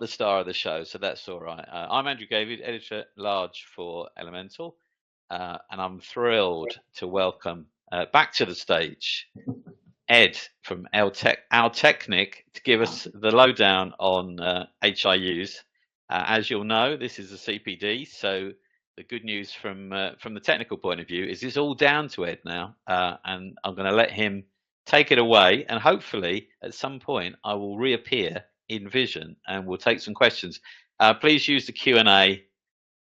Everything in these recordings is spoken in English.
the star of the show, so that's all right. I'm Andrew David, editor-at-large for Elemental, and I'm thrilled to welcome back to the stage Ed from Altecnic to give us the lowdown on HIUs. As you'll know, this is a CPD, so the good news from the technical point of view is it's all down to Ed now, and I'm going to let him take it away, and hopefully at some point I will reappear in vision and we'll take some questions. Please use the Q&A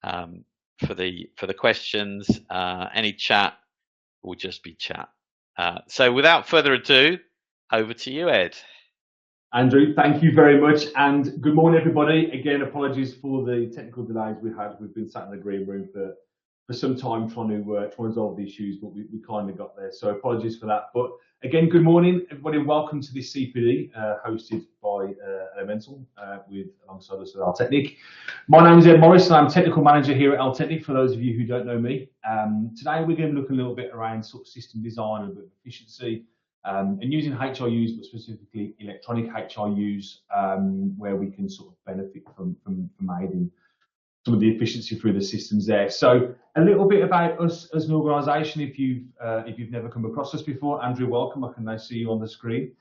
for the questions. Any chat will just be chat. So without further ado, over to you, Ed. Andrew, thank you very much, and good morning, everybody. Again, apologies for the technical delays we had. We've been sat in the green room for some time trying to resolve the issues, but we kind of got there. So apologies for that. But again, good morning, everybody, and welcome to this CPD hosted by Elemental alongside us at Altecnic. My name is Ed Morris, and I'm technical manager here at Altecnic. For those of you who don't know me, today we're going to look a little bit around sort of system design and a bit of efficiency. And using HIUs, but specifically electronic HIUs, where we can sort of benefit from aiding some of the efficiency through the systems there. So a little bit about us as an organisation. If you've never come across us before, Andrew, welcome. I can now see you on the screen.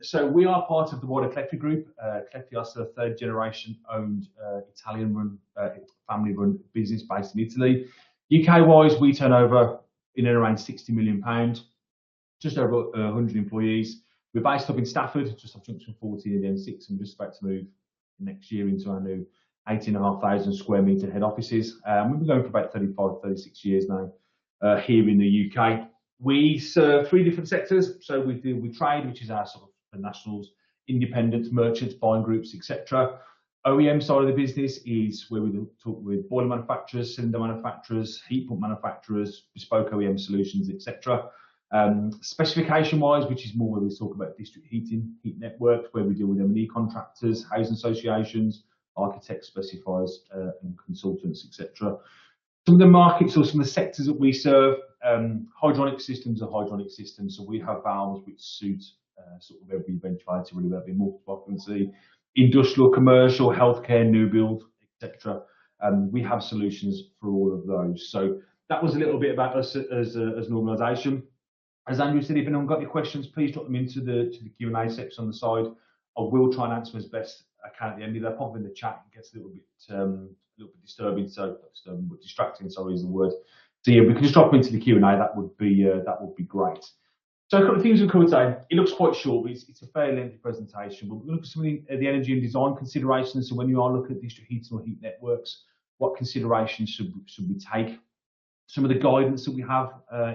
So we are part of the wider Clefty Group. Clefty is a third generation owned Italian-run, family-run business based in Italy. UK-wise, we turn over in and around £60 million. Just over 100 employees. We're based up in Stafford, just off Junction 14 and the M6, and just about to move next year into our new 18,500 square metre head offices. We've been going for about 35, 36 years now here in the UK. We serve 3 different sectors. So we deal with trade, which is our sort of the nationals, independents, merchants, buying groups, etc. OEM side of the business is where we talk with boiler manufacturers, cylinder manufacturers, heat pump manufacturers, bespoke OEM solutions, etc. Specification-wise, which is more where we talk about district heating, heat networks, where we deal with M&E contractors, housing associations, architects, specifiers, and consultants, etc. Some of the markets or some of the sectors that we serve, hydronic systems are hydronic systems. So we have valves which suit sort of every eventuality, really, whether it be multiple occupancy, industrial, commercial, healthcare, new build, etc. We have solutions for all of those. So that was a little bit about us as an organisation. As Andrew said, if anyone got any questions, please drop them into the Q&A section on the side. I will try and answer as best I can at the end of that. Pop in the chat, it gets a little bit disturbing, so not disturbing, but distracting. Sorry, is the word. So yeah, we can just drop them into the Q&A. That would be great. So a couple of things we covered today. It looks quite short, but it's a fairly lengthy presentation. But we're going to look at some of the energy and design considerations. So when you are looking at district heating or heat networks, what considerations should we take? Some of the guidance that we have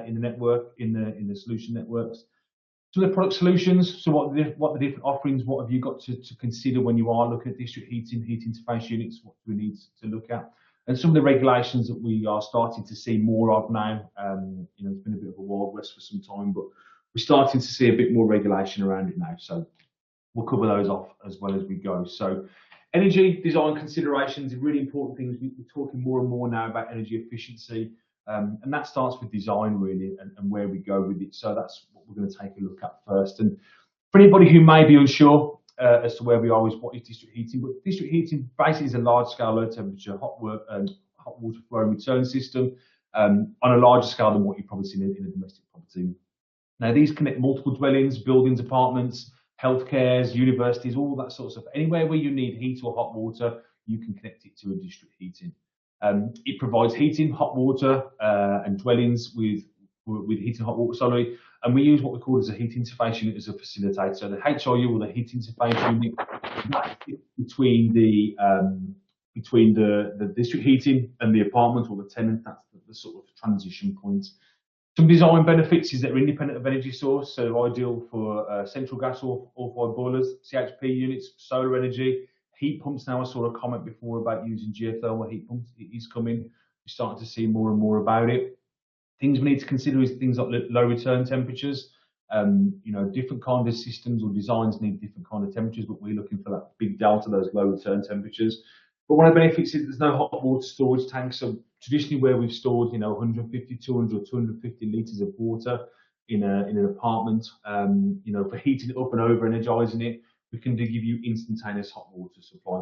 in the network, in the solution networks, some of the product solutions. So what the different offerings, what have you got to consider when you are looking at district heating, heat interface units, what do we need to look at, and some of the regulations that we are starting to see more of now. It's been a bit of a wild west for some time, but we're starting to see a bit more regulation around it now. So we'll cover those off as well as we go. So energy design considerations are really important things. We're talking more and more now about energy efficiency. And that starts with design, really, and where we go with it. So that's what we're going to take a look at first. And for anybody who may be unsure as to where we are with what is district heating, but district heating basically is a large-scale low-temperature hot water flow return system on a larger scale than what you've probably seen in a domestic property. Now, these connect multiple dwellings, buildings, apartments, healthcares, universities, all that sort of stuff. Anywhere where you need heat or hot water, you can connect it to a district heating. It provides heating, hot water, and dwellings with heat and hot water, and we use what we call as a heat interface unit as a facilitator. So the HIU, or the heat interface unit, between the district heating and the apartment or the tenant. That's the sort of transition point. Some design benefits is that they're independent of energy source, so they're ideal for central gas or oil-fired boilers, CHP units, solar energy. Heat pumps now, I saw a comment before about using geothermal heat pumps. It is coming. We're starting to see more and more about it. Things we need to consider is things like low return temperatures. Different kind of systems or designs need different kind of temperatures, but we're looking for that big delta, those low return temperatures. But one of the benefits is there's no hot water storage tanks. So traditionally where we've stored, 150, 200, 250 litres of water in an apartment, for heating it up and over energizing it, we can give you instantaneous hot water supply.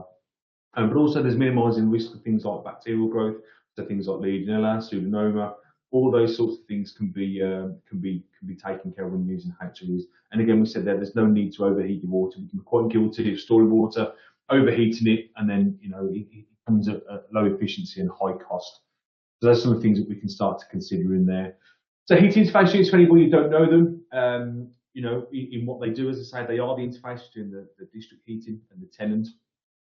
But also there's minimising risk of things like bacterial growth, so things like Legionella, Pseudomonas, all those sorts of things can be taken care of when using HIUs. And again, we said there's no need to overheat your water. We can be quite guilty of storing water, overheating it, and then it comes at low efficiency and high cost. So those are some of the things that we can start to consider in there. So heat interface units, for anybody who don't know them, in what they do, as I say, they are the interface between the district heating and the tenant.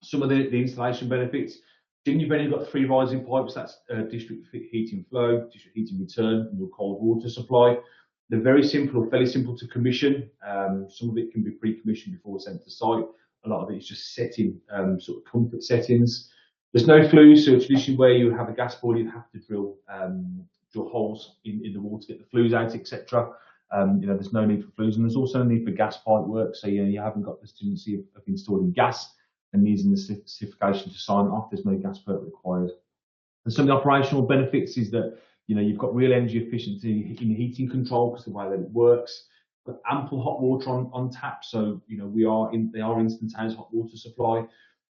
Some of the installation benefits. You've only got 3 rising pipes. That's district heating flow, district heating return, and your cold water supply. They're very simple, or fairly simple to commission. Some of it can be pre-commissioned before sent to site. A lot of it is just setting sort of comfort settings. There's no flues, so traditionally where you have a gas boiler, you have to drill holes in the wall to get the flues out, etc. There's no need for flues, and there's also no need for gas pipe work. So you haven't got this tendency of installing gas and using the certification to sign it off. There's no gas perk required. And some of the operational benefits is that you've got real energy efficiency in heating control because of the way that it works. Got ample hot water on tap, so they are instantaneous hot water supply.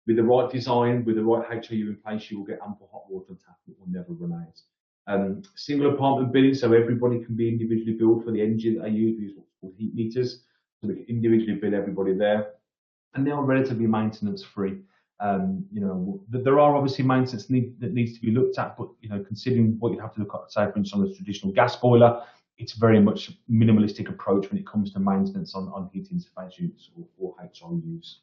With the right design, with the right HIU in place, you will get ample hot water on tap. It will never run out. Single apartment billing, so everybody can be individually billed for the energy that they use. We use what's called heat meters, so we can individually bill everybody there. And they are relatively maintenance free. There are obviously maintenance that needs to be looked at, but considering what you'd have to look at, say for instance on a traditional gas boiler, it's very much a minimalistic approach when it comes to maintenance on heat interface units or HIUs.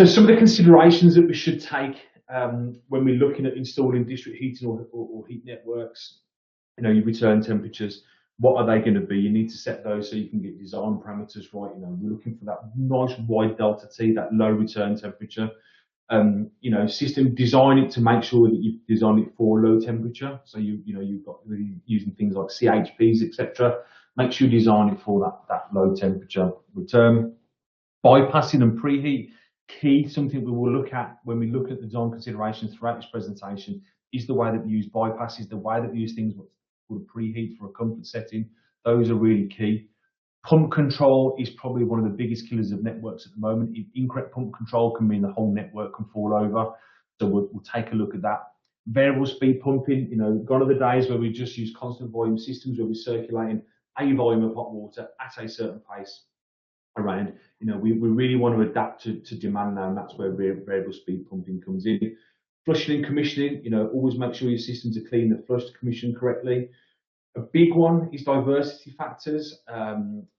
So some of the considerations that we should take when we're looking at installing district heating or heat networks, your return temperatures, what are they going to be? You need to set those so you can get design parameters right. We're looking for that nice wide delta T, that low return temperature. System design it to make sure that you've designed it for low temperature. So you've got really using things like CHPs, etc. Make sure you design it for that low temperature return. Bypassing and preheat, key. Something we will look at when we look at the design considerations throughout this presentation is the way that we use bypasses, the way that we use things what's called a preheat for a comfort setting. Those are really key. Pump control is probably one of the biggest killers of networks at the moment. Incorrect pump control can mean the whole network can fall over. So we'll take a look at that. Variable speed pumping, gone are the days where we just use constant volume systems where we're circulating a volume of hot water at a certain pace around. We really want to adapt to demand now, and that's where variable speed pumping comes in. Flushing and commissioning, always make sure your systems are clean, they're flushed, commissioned correctly. A big one is diversity factors.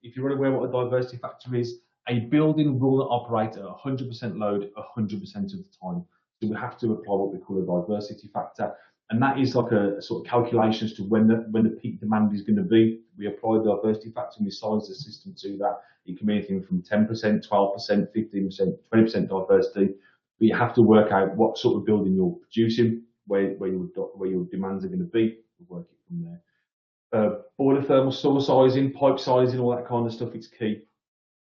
If you're unaware what a diversity factor is, a building will not operate at 100% load 100% of the time. So we have to apply what we call a diversity factor. And that is like a sort of calculation as to when the peak demand is going to be. We apply the diversity factor and we size the system to that. It can be anything from 10%, 12%, 15%, 20% diversity. But you have to work out what sort of building you're producing, where your demands are going to be. We'll work it from there. Boiler thermal store sizing, pipe sizing, all that kind of stuff, it's key.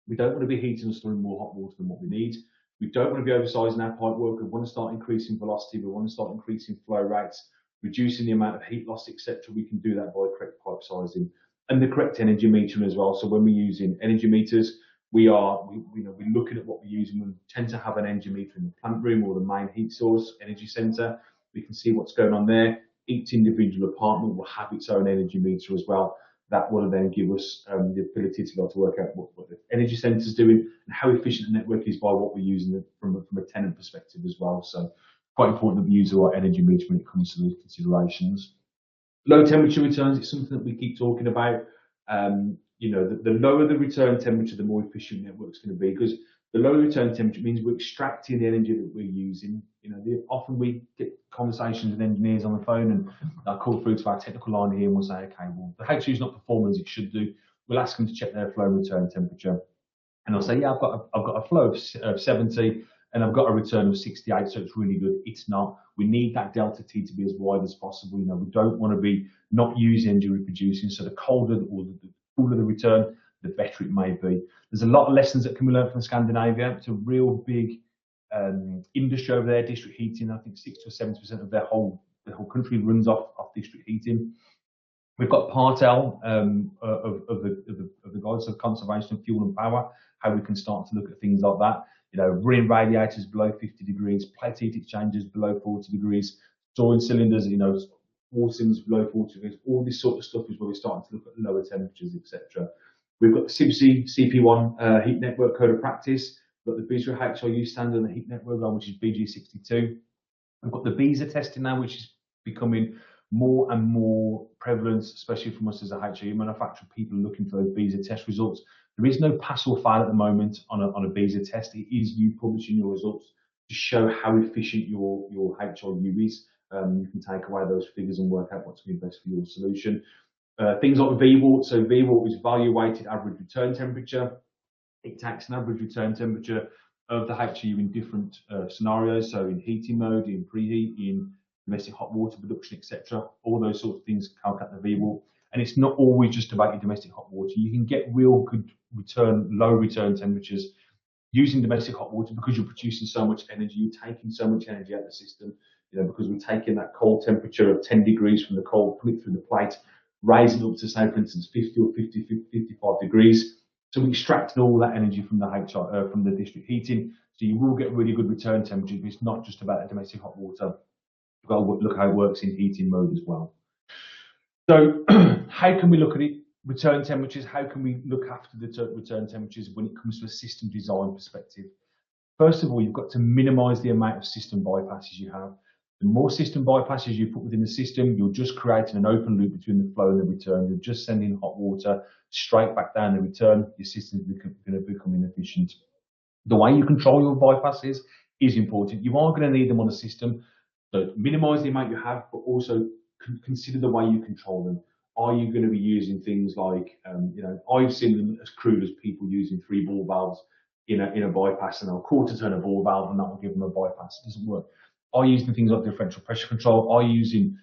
We don't want to be heating and storing more hot water than what we need. We don't want to be oversizing our pipe work. We want to start increasing velocity. We want to start increasing flow rates, reducing the amount of heat loss, etc. We can do that by correct pipe sizing and the correct energy metering as well. So when we're using energy meters, we're looking at what we're using. We tend to have an energy meter in the plant room or the main heat source energy center. We can see what's going on there. Each individual apartment will have its own energy meter as well. That will then give us the ability to be able to work out what the energy center is doing and how efficient the network is by what we're using from a tenant perspective as well. So quite important that we use the right energy meter when it comes to those considerations. Low temperature returns is something that we keep talking about. The lower the return temperature, the more efficient the network's going to be, because the lower return temperature means we're extracting the energy that we're using. Often we get conversations with engineers on the phone, and they'll call through to our technical line here, and we'll say, okay, well, the HIU is not performing as it should do. We'll ask them to check their flow and return temperature, and they'll say, yeah, I've got a flow of 70, and I've got a return of 68, so it's really good. It's not. We need that delta T to be as wide as possible. We don't want to be not using energy we're producing. So the colder or the cooler the return, the better it may be. There's a lot of lessons that can be learned from Scandinavia. It's a real big industry over there, district heating. I think 60 or 70% of their whole country runs off district heating. We've got part L of the guides of conservation of fuel and power, how we can start to look at things like that. You know, running radiators below 50 degrees, plate heat exchangers below 40 degrees, storing cylinders, you know, all cylinders below 40 degrees. All this sort of stuff is where we're starting to look at lower temperatures, etc. We've got the CIBSE CP1 heat network code of practice. We've got the BISRA HIU standard and the heat network one, which is BG62. We've got the visa testing now, which is becoming more and more prevalent, especially from us as a HIU manufacturer, people looking for those visa test results. There is no pass or fail at the moment on a visa test. It is you publishing your results to show how efficient your HIU is. You can take away those figures and work out what's going to be best for your solution. Things like VWALT. So VWALT is value weighted average return temperature. It takes an average return temperature of the HIU in different scenarios. So in heating mode, in preheat, in domestic hot water production, etc. All those sorts of things calculate the VWALT. And it's not always just about your domestic hot water. You can get real good low return temperatures using domestic hot water because you're producing so much energy, you're taking so much energy out of the system, you know, because we're taking that cold temperature of 10 degrees from the cold, put it through the plate, raising it up to, say, for instance, 50 or 55 degrees. So we're extracting all that energy from from the district heating. So you will get really good return temperatures, but it's not just about the domestic hot water. You've got to look how it works in heating mode as well. So how can we look at it? Return temperatures, how can we look after the return temperatures when it comes to a system design perspective? First of all, you've got to minimize the amount of system bypasses you have. The more system bypasses you put within the system, you're just creating an open loop between the flow and the return. You're just sending hot water straight back down the return. Your system's going to become inefficient. The way you control your bypasses is important. You are going to need them on the system. So minimize the amount you have, but also consider the way you control them. Are you going to be using things like, you know, I've seen them as crude as people using 3 ball valves in a bypass, and they'll quarter turn a ball valve and that will give them a bypass. It doesn't work. Are you using things like differential pressure control? Are you using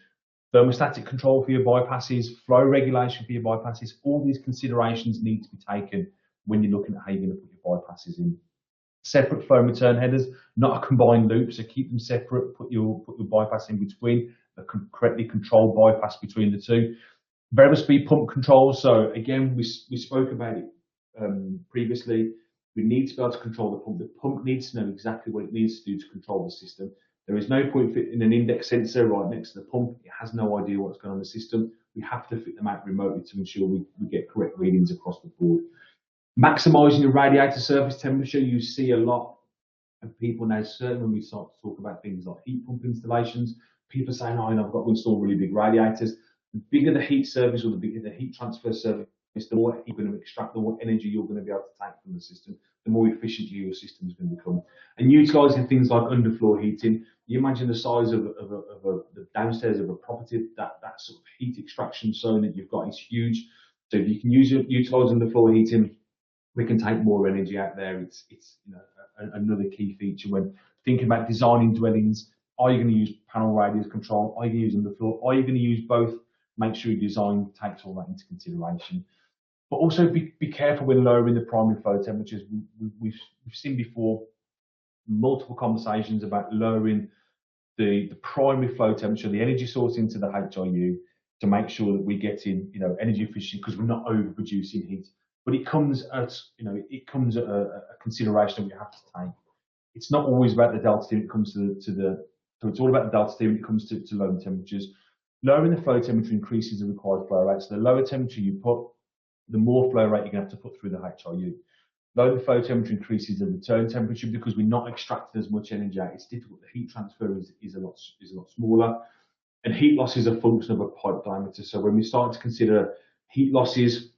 thermostatic control for your bypasses, flow regulation for your bypasses? All these considerations need to be taken when you're looking at how you're going to put your bypasses in. Separate flow and return headers, not a combined loop, so keep them separate, put your bypass in between, a correctly controlled bypass between the two. Variable speed pump control, so again, we spoke about it previously. We need to be able to control the pump. The pump needs to know exactly what it needs to do to control the system. There is no point fitting an index sensor right next to the pump. It has no idea what's going on in the system. We have to fit them out remotely to ensure we get correct readings across the board. Maximizing your radiator surface temperature, you see a lot of people now, certainly when we start to talk about things like heat pump installations, people saying, oh, I've got to install really big radiators. The bigger the heat surface or the bigger the heat transfer surface, the more you're going to extract, the more energy you're going to be able to take from the system, the more efficient your system is going to become. And utilising things like underfloor heating, you imagine the size of the downstairs of a property, that sort of heat extraction zone that you've got is huge. So if you can utilise underfloor heating, we can take more energy out there. It's you know, another key feature when thinking about designing dwellings. Are you going to use panel radius control? Are you going to use underfloor? Are you going to use both? Make sure your design takes all that into consideration. But also be careful when lowering the primary flow temperatures. We've seen before multiple conversations about lowering the primary flow temperature, the energy source into the HIU to make sure that we're getting, you know, energy efficient because we're not overproducing heat. But it comes at, you know, a consideration that we have to take. It's not always about the delta T when it comes to so it's all about the delta T when it comes to low temperatures. Lowering the flow temperature increases the required flow rate. So the lower temperature you put, the more flow rate you're going to have to put through the HIU. Lowering the flow temperature increases the return temperature because we're not extracting as much energy out. It's difficult. The heat transfer is a lot smaller. And heat loss is a function of a pipe diameter. So when we start to consider heat losses,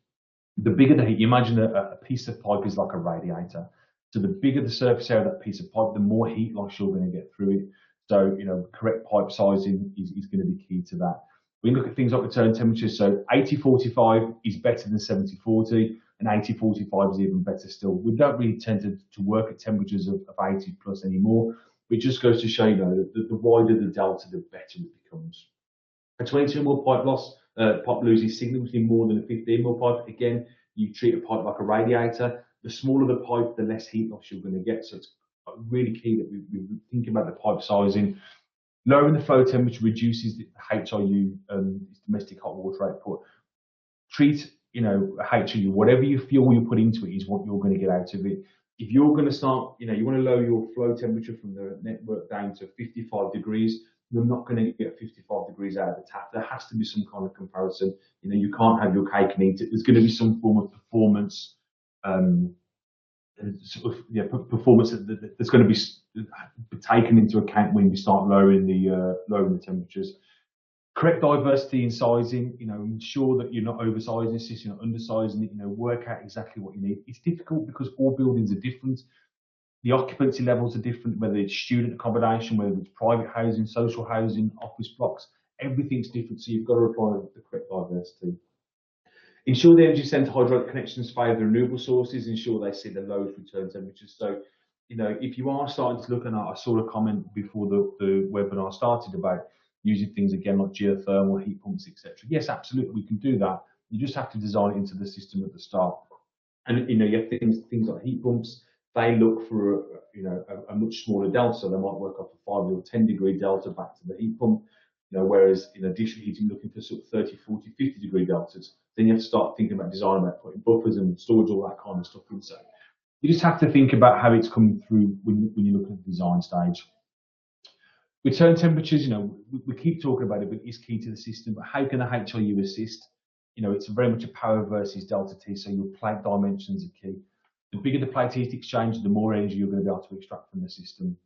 the bigger the heat, you imagine a piece of pipe is like a radiator. So the bigger the surface area of that piece of pipe, the more heat loss you're going to get through it. So, you know, correct pipe sizing is going to be key to that. We look at things like return temperatures. So 80-45 is better than 70-40, and 80-45 is even better still. We don't really tend to work at temperatures of 80 plus anymore. It just goes to show, you know, that the wider the delta, the better it becomes. A 22 mil pipe loss, pipe loses significantly more than a 15 mil pipe. Again, you treat a pipe like a radiator. The smaller the pipe, the less heat loss you're going to get. So it's really key that we think about the pipe sizing. Lowering the flow temperature reduces the HIU, domestic hot water output. Treat, HIU, whatever you fuel you put into it is what you're going to get out of it. If you're going to start, you want to lower your flow temperature from the network down to 55 degrees, you're not going to get 55 degrees out of the tap. There has to be some kind of comparison. You can't have your cake and eat it. There's going to be some form of performance, performance that's going to be taken into account when you start lowering the temperatures. Correct diversity in sizing, ensure that you're not oversizing the system, you're not undersizing it, work out exactly what you need. It's difficult because all buildings are different. The occupancy levels are different, whether it's student accommodation, whether it's private housing, social housing, office blocks, everything's different. So you've got to apply the correct diversity. Ensure the energy centre hydraulic connections favour the renewable sources, ensure they see the lowest return temperatures. So, if you are starting to look at, I saw a comment before the webinar started about using things again like geothermal, heat pumps, etc. Yes, absolutely, we can do that. You just have to design it into the system at the start. And you have things like heat pumps. They look for a much smaller delta, so they might work off a 5 or 10 degree delta back to the heat pump. Whereas district heating looking for sort of 30, 40, 50 degree deltas. Then you have to start thinking about design, about putting buffers and storage, all that kind of stuff in. So you just have to think about how it's coming through when you look at the design stage. Return temperatures, we keep talking about it, but it's key to the system. But how can the HIU assist? It's very much a power versus delta T, so your plate dimensions are key. The bigger the plate heat exchange, the more energy you're going to be able to extract from the system.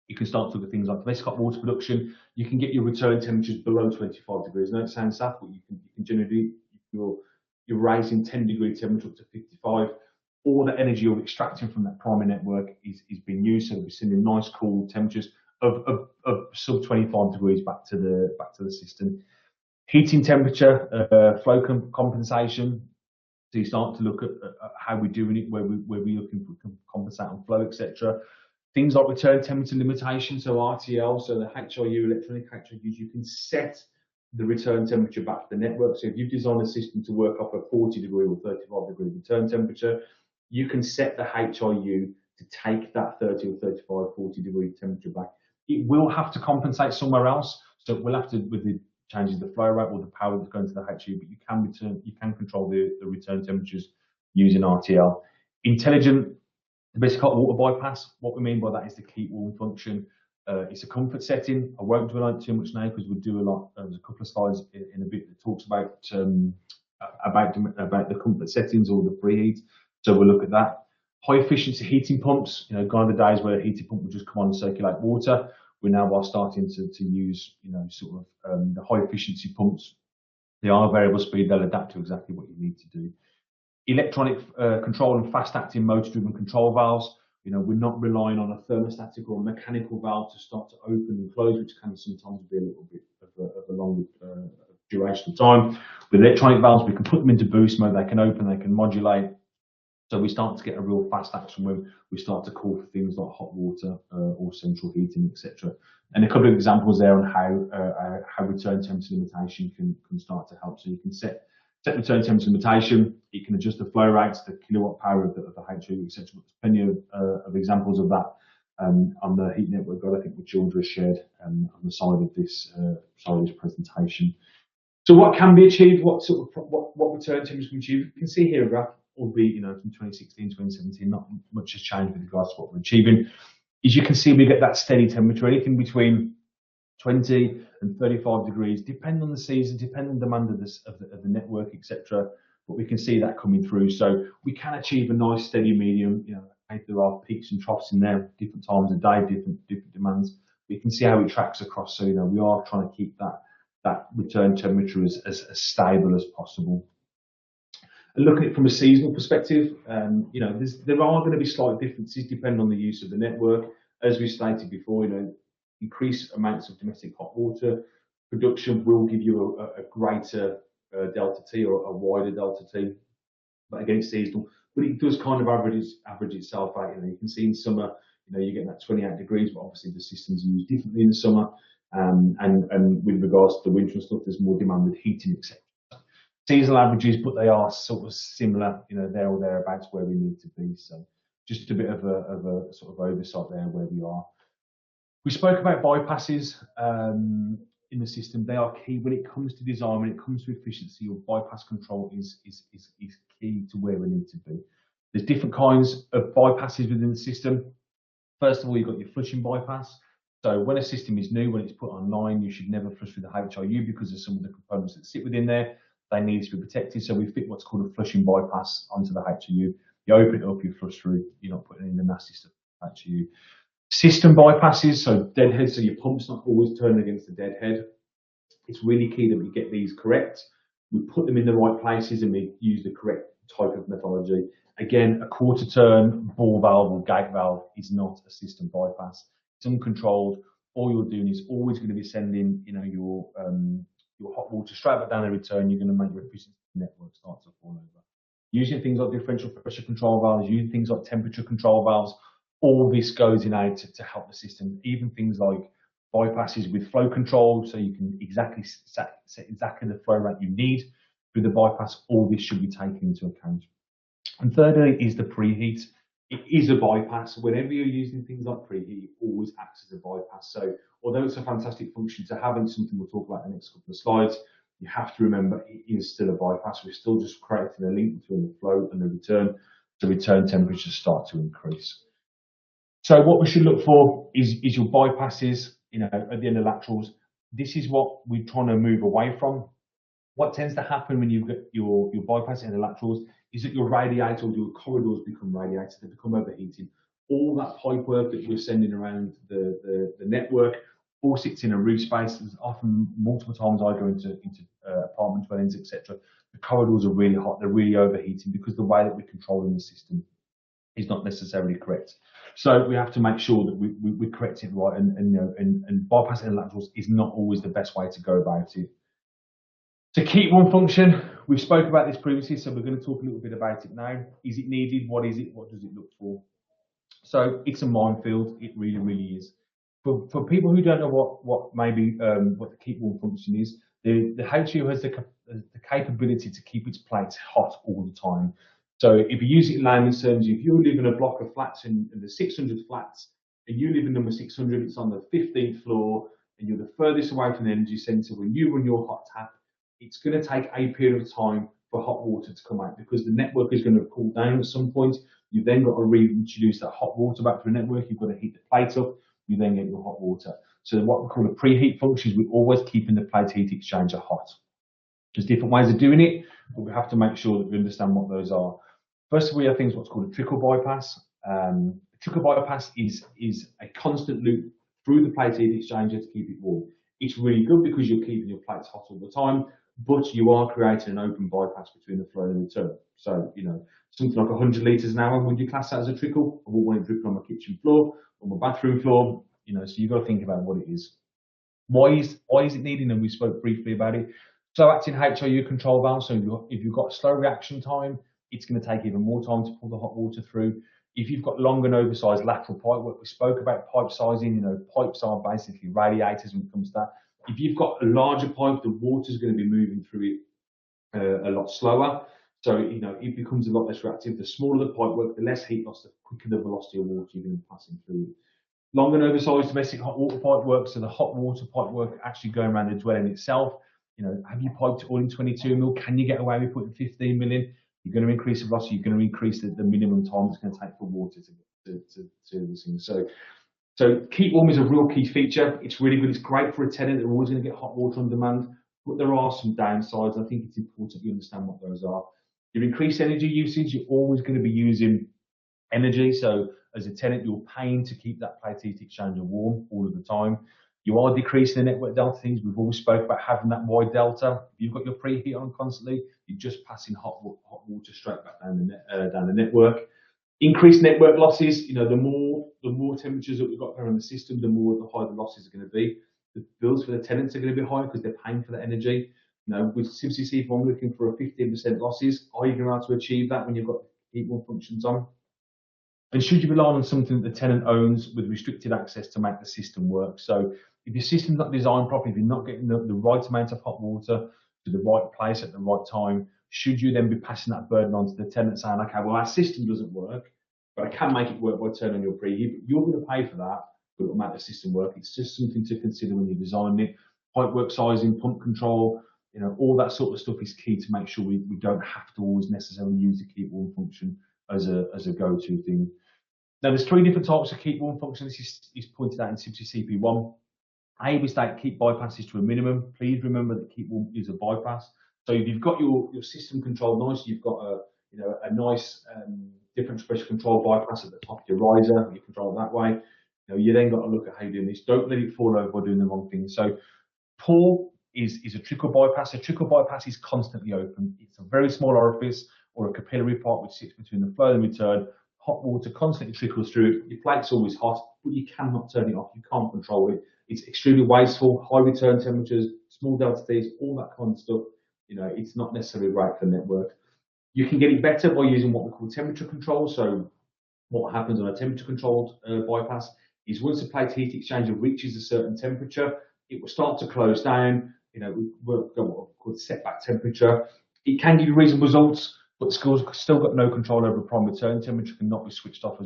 You can start to look at things like domestic hot water production. You can get your return temperatures below 25 degrees. I know it sounds daft, but you can generally, if you're raising 10 degree temperature up to 55, all the energy you're extracting from that primary network is being used. So we're sending nice cool temperatures of sub 25 degrees back to the system. Heating temperature, flow compensation. So you start to look at how we're doing it, where we're looking for compensate on flow, etc. Things like return temperature limitation, so RTL, so the HIU, electronic HIUs, you can set the return temperature back to the network. So if you've designed a system to work off a 40 degree or 35 degree return temperature, you can set the HIU to take that 30 or 35, 40 degree temperature back. It will have to compensate somewhere else. So we'll have to, with the changes the flow rate or the power that's going to the HIU, but you can control the return temperatures using RTL. Intelligent domestic hot water bypass. What we mean by that is the keep warm function. It's a comfort setting. I won't dwell on it too much now because we'll do a lot. There's a couple of slides in a bit that talks about the comfort settings or the preheat. So we'll look at that. High efficiency heating pumps. Gone are the days where a heating pump would just come on and circulate water. We're now starting to use the high efficiency pumps. They are variable speed. They'll adapt to exactly what you need to do. Electronic control and fast-acting motor-driven control valves. We're not relying on a thermostatic or a mechanical valve to start to open and close, which can sometimes be a little bit of a longer duration of time. With electronic valves, we can put them into boost mode. They can open, they can modulate. So we start to get a real fast action when we start to call for things like hot water or central heating, etc. And a couple of examples there on how return temperature limitation can start to help. So you can set return temperature limitation. You can adjust the flow rates, the kilowatt power of the HIU, etc. There's plenty of examples of that on the heat network guide, I think, which Georgia has shared on the side of this presentation. So what can be achieved? What return temperature can be achieved? You can see here a graph, albeit from 2016, 2017, not much has changed with regards to what we're achieving. As you can see, we get that steady temperature, anything between 20 and 35 degrees, depending on the season, depending on demand of the network, etc. But we can see that coming through. So we can achieve a nice steady medium. There are peaks and troughs in there, different times of day, different demands. We can see how it tracks across. So we are trying to keep that return temperature as stable as possible. And looking at it from a seasonal perspective, there are going to be slight differences depending on the use of the network. As we stated before, increased amounts of domestic hot water production will give you a greater delta T or a wider delta T. But again, it's seasonal. But it does kind of average itself out. You can see in summer, you get that 28 degrees, but obviously the systems are used differently in the summer. And with regards to the winter and stuff, there's more demand with heating, etc. Seasonal averages, but they are sort of similar, there or thereabouts where we need to be. So just a bit of a sort of oversight there where we are. We spoke about bypasses in the system. They are key when it comes to design, when it comes to efficiency. Your bypass control is key to where we need to be. There's different kinds of bypasses within the system. First of all, you've got your flushing bypass. So when a system is new, when it's put online, you should never flush through the HIU because of some of the components that sit within there. They need to be protected. So we fit what's called a flushing bypass onto the HIU. You open it up, you flush through. You're not putting in the nasty stuff HIU. System bypasses, so deadhead, so your pump's not always turning against the deadhead. It's really key that we get these correct. We put them in the right places and we use the correct type of methodology. Again, a quarter turn ball valve or gate valve is not a system bypass. It's uncontrolled. All you're doing is always going to be sending, your hot water straight back down the return. You're going to make your efficiency network start to fall over. Using things like differential pressure control valves, using things like temperature control valves, all this goes in aid to help the system. Even things like bypasses with flow control, so you can set exactly the flow rate you need through the bypass. All this should be taken into account. And thirdly is the preheat. It is a bypass. Whenever you're using things like preheat, it always acts as a bypass. So although it's a fantastic function to have and something we'll talk about in the next couple of slides, you have to remember it is still a bypass. We're still just creating a link between the flow and the return. The return temperatures start to increase. So what we should look for is your bypasses, at the end of laterals. This is what we're trying to move away from. What tends to happen when you get your bypass in the laterals is that your radiators, your corridors become radiated, they become overheated. All that pipe work that we're sending around the network all sits in a roof space. There's often multiple times I go into apartment dwellings, etc. The corridors are really hot, they're really overheating because the way that we're controlling the system is not necessarily correct. So we have to make sure that we correct it right, and bypassing the laterals is not always the best way to go about it. To keep one function, we've spoke about this previously, so we're going to talk a little bit about it now. Is it needed? What is it? What does it look for? So it's a minefield. It really, really is. For people who don't know what the keep warm function is, the HIU has the capability to keep its plates hot all the time. So if you use it in layman's terms, if you live in a block of flats and there's 600 flats, and you live in number 600, it's on the 15th floor, and you're the furthest away from the energy centre. When you run your hot tap, it's going to take a period of time for hot water to come out because the network is going to cool down at some point. You've then got to reintroduce that hot water back to the network. You've got to heat the plate up. You then get your hot water. So what we call a preheat function is we're always keeping the plate heat exchanger hot. There's different ways of doing it, but we have to make sure that we understand what those are. First of all, we have things what's called a trickle bypass. A trickle bypass is a constant loop through the plate heat exchanger to keep it warm. It's really good because you're keeping your plates hot all the time, but you are creating an open bypass between the flow and the return. So, something like 100 litres an hour, would you class that as a trickle? I wouldn't want it dripping on my kitchen floor, on my bathroom floor, so you've got to think about what it is. Why is it needed? And we spoke briefly about it. Slow acting HIU control valve. So if you've got slow reaction time, it's going to take even more time to pull the hot water through. If you've got long and oversized lateral pipe work, we spoke about pipe sizing. Pipes are basically radiators when it comes to that. If you've got a larger pipe, the water's going to be moving through it a lot slower. So, it becomes a lot less reactive. The smaller the pipe work, the less heat loss, the quicker the velocity of water you're going to be passing through. Long and oversized domestic hot water pipe work, so the hot water pipe work actually going around the dwelling itself. Have you piped all in 22 mil? Can you get away with putting 15 mil in? You're going to increase the velocity. You're going to increase the minimum time it's going to take for water to this thing. So keep warm is a real key feature. It's really good. It's great for a tenant. They're always going to get hot water on demand, but there are some downsides. I think it's important you understand what those are. Your increased energy usage, you're always going to be using energy. So as a tenant, you're paying to keep that plate heat exchanger warm all of the time. You are decreasing the network delta things. We've always spoke about having that wide delta. If you've got your preheat on constantly, you're just passing hot water straight back down the network. Increased network losses. The more temperatures that we've got there in the system, the higher the losses are going to be. The bills for the tenants are going to be higher because they're paying for the energy. With CIBSE, if I'm looking for a 15% losses, are you going to be able to achieve that when you've got heat warm functions on? And should you rely on something that the tenant owns with restricted access to make the system work? So if your system's not designed properly, if you're not getting the right amount of hot water to the right place at the right time, should you then be passing that burden on to the tenant saying, okay, well, our system doesn't work, but I can make it work by turning on your preheat, but you're going to pay for that. but it'll make the system work. It's just something to consider when you're designing it. Pipework sizing, pump control, all that sort of stuff is key to make sure we don't have to always necessarily use the keep warm function as a go-to thing. Now, there's 3 different types of keep warm function. This is pointed out in CIBSE CP1. A, we state keep bypasses to a minimum. Please remember that keep warm is a bypass. So if you've got your system controlled nice, you've got a nice difference pressure control bypass at the top of your riser. You control it that way. You then got to look at how you're doing this. Don't let it fall over by doing the wrong thing. So poor is a trickle bypass. A trickle bypass is constantly open. It's a very small orifice or a capillary part which sits between the flow and the return. Hot water constantly trickles through. Your plate's always hot, but you cannot turn it off. You can't control it. It's extremely wasteful, high return temperatures, small delta T's, all that kind of stuff. It's not necessarily right for the network. You can get it better by using what we call temperature control. So what happens on a temperature controlled bypass is once the plate heat exchanger reaches a certain temperature, it will start to close down. We'll go what we call setback temperature. It can give you reasonable results, but still got no control over prime return temperature, cannot be switched off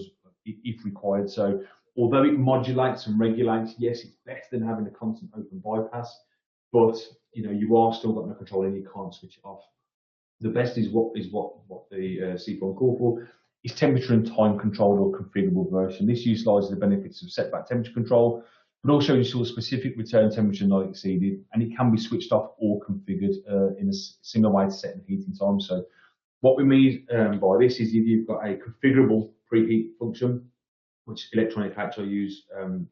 if required. So although it modulates and regulates, yes, it's better than having a constant open bypass, but you are still got no control and you can't switch it off. The best is what the CP1 call for is temperature and time controlled or configurable version. This utilises the benefits of setback temperature control, but also ensures specific return temperature not exceeded, and it can be switched off or configured in a similar way to setting heating time. So what we mean by this is if you've got a configurable preheat function, which electronic HIUs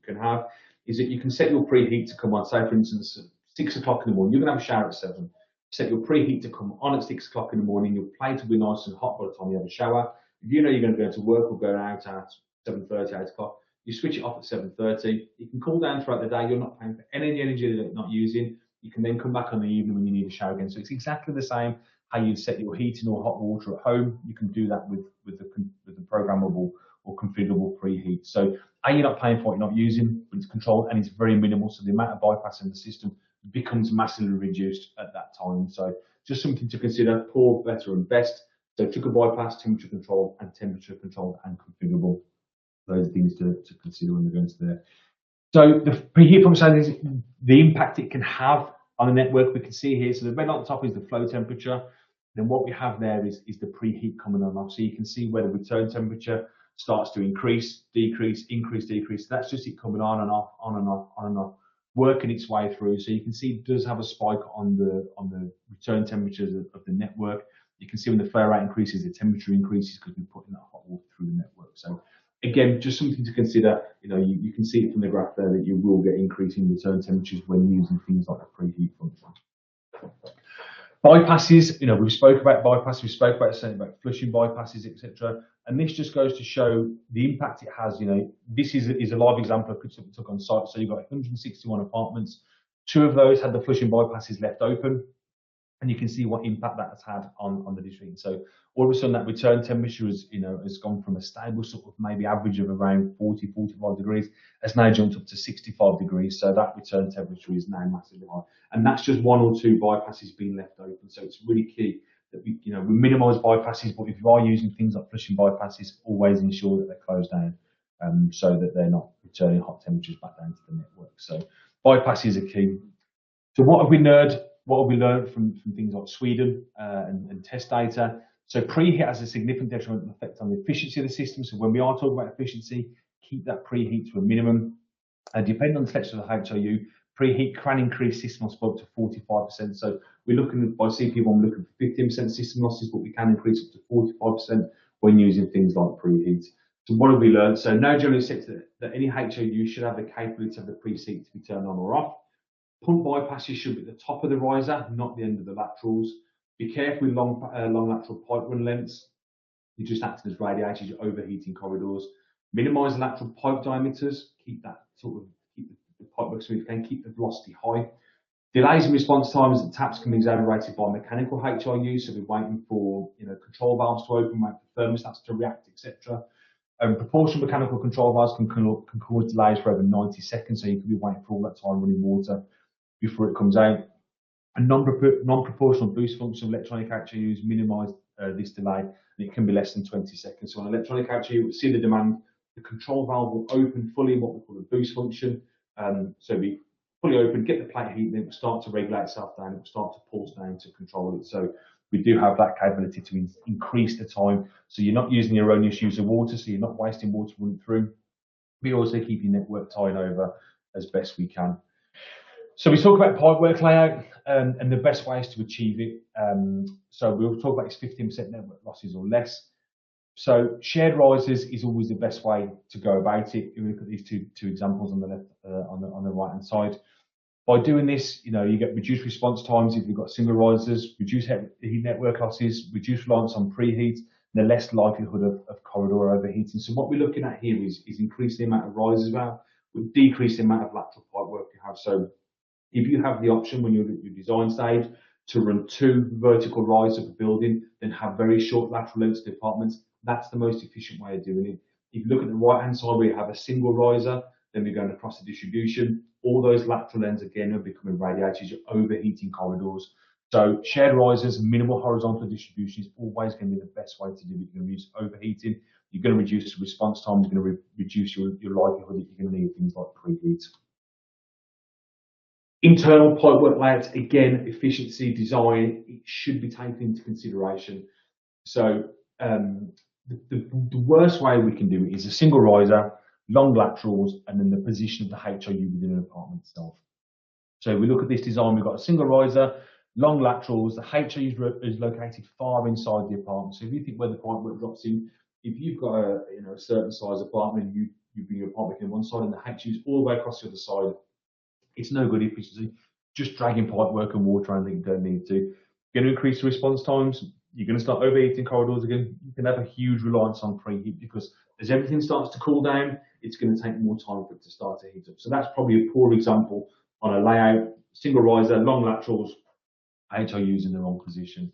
can have, is that you can set your preheat to come on, say for instance, at 6 o'clock in the morning. You're going to have a shower at 7. Set your preheat to come on at 6 o'clock in the morning. Your plate will be nice and hot by the time you have a shower. If you know you're going to go to work or go out at 7:30, 8 o'clock, you switch it off at 7:30. You can cool down throughout the day. You're not paying for any energy that you're not using. You can then come back on the evening when you need a shower again. So it's exactly the same how you set your heating or hot water at home. You can do that with the programmable or configurable preheat. So you're not paying for it, you're not using, but it's controlled and it's very minimal. So the amount of bypass in the system becomes massively reduced at that time. So just something to consider: poor, better, and best. So trickle bypass, temperature controlled, and temperature controlled and configurable. Those are things to consider when we're going to there. So the preheat function is the impact it can have on the network. We can see here. So the red on the top is the flow temperature. Then what we have there is the preheat coming on off. So you can see where the return temperature starts to increase, decrease, increase, decrease. That's just it coming on and off, on and off, on and off, working its way through. So you can see it does have a spike on the return temperatures of the network. You can see when the flow rate increases, the temperature increases because we're putting that hot water through the network. So again, just something to consider. You can see it from the graph there that you will get increasing return temperatures when using things like the preheat function. Bypasses, we spoke about bypasses, we spoke about saying about flushing bypasses, etc. And this just goes to show the impact it has. This is a live example of something we took on site. So you've got 161 apartments. 2 of those had the flushing bypasses left open. And you can see what impact that has had on the district. So all of a sudden that return temperature has gone from a stable sort of maybe average of around 40, 45 degrees, has now jumped up to 65 degrees. So that return temperature is now massively high. And that's just 1 or 2 bypasses being left open. So it's really key that we minimise bypasses, but if you are using things like flushing bypasses, always ensure that they're closed down so that they're not returning hot temperatures back down to the network. So bypasses are key. So what have we learned from things like Sweden and test data? So preheat has a significant detrimental effect on the efficiency of the system. So when we are talking about efficiency, keep that preheat to a minimum. Depending on the selection of the HIU, preheat can increase system loss up to 45%. So we're looking at, by CP1, we're looking for 15% system losses, but we can increase up to 45% when using things like preheat. So what have we learned? So now generally accepts that any HIU should have the capability of the preheat to be turned on or off. Pump bypasses should be at the top of the riser, not the end of the laterals. Be careful with long lateral pipe run lengths. You're just acting as radiators, you're overheating corridors. Minimise lateral pipe diameters. Keep the pipe work smooth and keep the velocity high. Delays in response times at taps can be exaggerated by mechanical HIUs, so we're waiting for control valves to open, waiting for thermostats to react, etc. Proportional mechanical control valves can cause delays for over 90 seconds, so you can be waiting for all that time running water before it comes out. A non-proportional boost function of electronic HIUs minimise this delay, and it can be less than 20 seconds. So on electronic HIU, we see the demand the control valve will open fully, what we call a boost function. So we fully open, get the plate heat, then it will start to regulate itself down, it will start to pulse down to control it. So we do have that capability to increase the time. So you're not using the erroneous use of water, so you're not wasting water running through. We also keep your network tied over as best we can. So we talk about pipework layout and the best ways to achieve it. So we'll talk about this 15% network losses or less. So shared risers is always the best way to go about it. If we look at these two examples on the left, on the right hand side. By doing this, you get reduced response times if you've got single risers, reduced heat network losses, reduced reliance on preheat, and the less likelihood of corridor overheating. So what we're looking at here is increase the amount of risers we have, but decrease the amount of lateral pipework you have. So if you have the option when you're at your design stage to run 2 vertical risers of a building, then have very short lateral lengths to apartments, that's the most efficient way of doing it. If you look at the right hand side where you have a single riser, then we're going across the distribution. All those lateral ends again are becoming radiators, you're overheating corridors. So shared risers, minimal horizontal distribution is always going to be the best way to do it. You're going to reduce overheating, you're going to reduce the response time, you're going to reduce your likelihood that you're going to need things like preheat. Internal pipework layouts, again, efficiency, design, it should be taken into consideration. So the worst way we can do it is a single riser, long laterals, and then the position of the HIU within an apartment itself. So if we look at this design, we've got a single riser, long laterals, the HIU is located far inside the apartment. So if you think where the pipework drops in, if you've got a certain size apartment, you bring your apartment in one side and the HIU is all the way across the other side, it's no good efficiency. Just dragging pipework and water around that you don't need to. You're going to increase the response times. You're going to start overheating corridors again. You can have a huge reliance on preheat because as everything starts to cool down, it's going to take more time for it to start to heat up. So that's probably a poor example on a layout, single riser, long laterals, HIUs in the wrong position.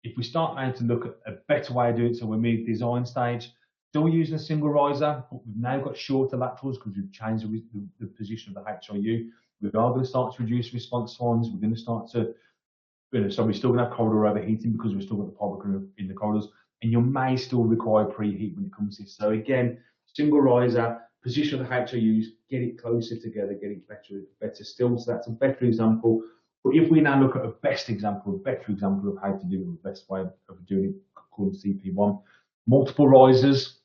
If we start now to look at a better way of doing it, so we're mid design stage, still using a single riser, but we've now got shorter laterals because we've changed the position of the HIU. We are going to start to reduce response times. We're going to start to, so we're still going to have corridor overheating because we've still got the pipework in the corridors, and you may still require preheat when it comes to this. So again, single riser, position of the HIUs, get it closer together, get it better still. So that's a better example. But if we now look at a better example of how to do it, the best way of doing it, called CP1, multiple risers,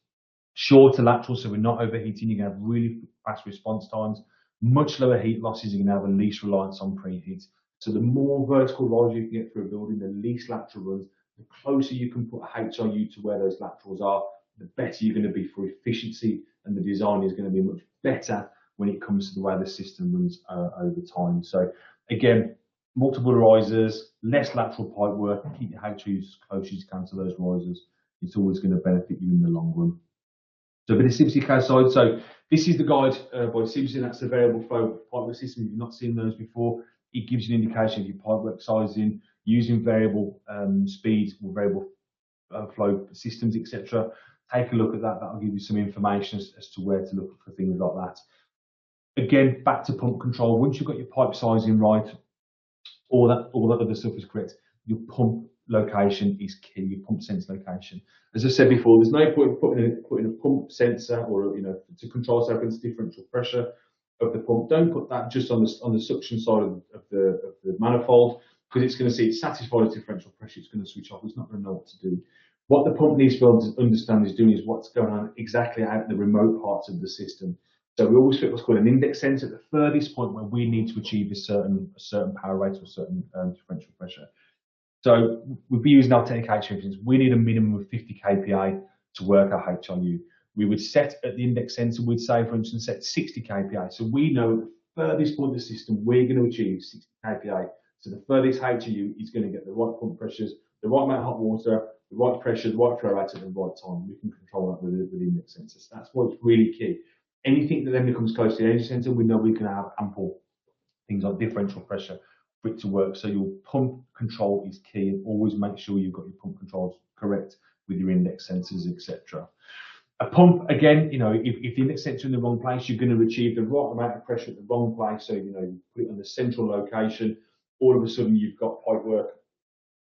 shorter laterals, so we're not overheating. You're going to have really fast response times, much lower heat losses. You're going to have the least reliance on preheat. So the more vertical rise you can get through a building, the least lateral runs, the closer you can put a HIU to where those laterals are, the better you're going to be for efficiency, and the design is going to be much better when it comes to the way the system runs over time. So again, multiple risers, less lateral pipe work, and keep your HIUs as close as you can to those risers. It's always going to benefit you in the long run. So a bit of CIBSE Guide. So this is the guide by CIBSE. That's the variable flow pipework system. If you've not seen those before, it gives you an indication of your pipework sizing using variable speed or variable flow systems, etc. Take a look at that. That'll give you some information as to where to look for things like that. Again, back to pump control. Once you've got your pipe sizing right, all that other stuff is correct. Your pump location is key. Your pump sensor location. As I said before, there's no point putting a pump sensor or to control seconds differential pressure of the pump. Don't put that just on the suction side of the manifold, because it's going to see it satisfied its differential pressure. It's going to switch off. It's not going to know what to do. What the pump needs to understand is doing is what's going on exactly out in the remote parts of the system. So we always fit what's called an index sensor at the furthest point where we need to achieve a certain power rate or certain differential pressure. So we'd be using Altecnic HIUs. We need a minimum of 50 kPa to work our HIU. We would set at the index sensor, we'd say, for instance, set 60 kPa. So we know at the furthest point of the system, we're going to achieve 60 kPa. So the furthest HIU is going to get the right pump pressures, the right amount of hot water, the right pressure, the right flow rate at the right time. We can control that with the index sensors. That's what's really key. Anything that then becomes close to the energy sensor, we know we can have ample things like differential pressure for it to work. So your pump control is key, and always make sure you've got your pump controls correct with your index sensors, etc. A pump, again, if the index sensor in the wrong place, you're going to achieve the right amount of pressure at the wrong place. So, you put it on the central location, all of a sudden you've got pipe work.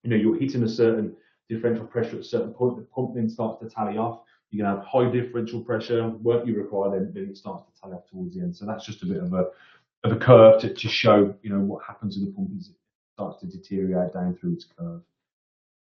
You're hitting a certain differential pressure at a certain point, the pump then starts to tally off. You're going to have high differential pressure. Work you require, then it starts to tail off towards the end. So that's just a bit of a curve to show, you know, what happens with the pump as it starts to deteriorate down through its curve.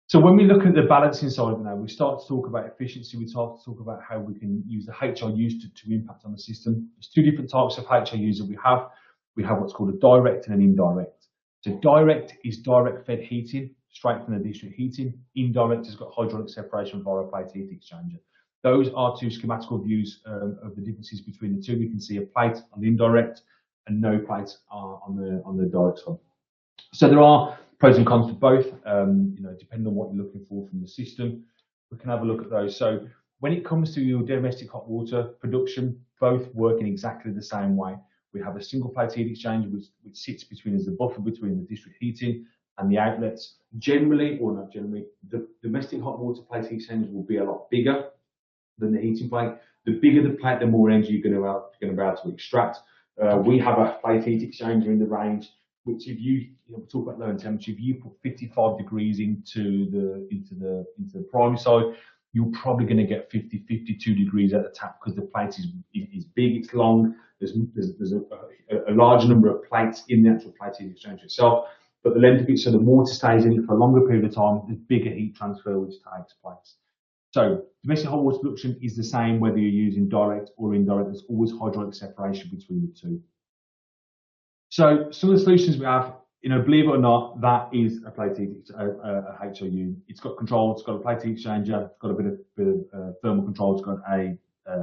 So when we look at the balancing side of it now, we start to talk about efficiency. We start to talk about how we can use the HIUs to impact on the system. There's two different types of HIUs that we have. We have what's called a direct and an indirect. So direct is direct fed heating, straight from the district heating. Indirect has got hydraulic separation via a plate heat exchanger. Those are two schematical views of the differences between the two. We can see a plate on the indirect and no plate on the direct side. So there are pros and cons to both, you know, depending on what you're looking for from the system. We can have a look at those. So when it comes to your domestic hot water production, both work in exactly the same way. We have a single plate heat exchanger which sits between as the buffer between the district heating and the outlets. Generally, or not generally, the domestic hot water plate heat exchangers will be a lot bigger than the heating plate. The bigger the plate, the more energy you're going to be able to extract. We have a plate heat exchanger in the range, which if you know, we talk about low temperature, if you put 55 degrees into the primary side, you're probably going to get 50, 52 degrees at the tap because the plate is big, it's long. There's a large number of plates in the actual plate heat exchanger itself, but the length of it, so the water stays in it for a longer period of time, the bigger heat transfer which takes place. So domestic hot water production is the same whether you're using direct or indirect. There's always hydraulic separation between the two. So some of the solutions we have, you know, believe it or not, that is a plate heat, a HIU. It's got control, it's got a plate heat exchanger, it's got a bit of thermal control, it's got a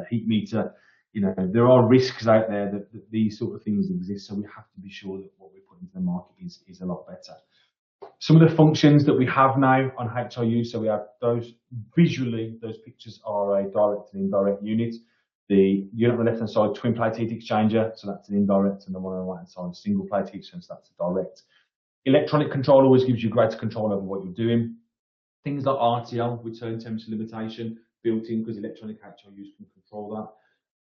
heat meter. You know, there are risks out there that these sort of things exist, so we have to be sure that what we put into the market is a lot better. Some of the functions that we have now on HIU, so we have those visually, those pictures are a direct and indirect unit. The unit on the left hand side, twin plate heat exchanger, so that's an indirect, and the one on the right hand side, single plate heat exchanger, so that's a direct. Electronic control always gives you greater control over what you're doing. Things like RTL, return temperature limitation, built in because electronic HIUs can control that.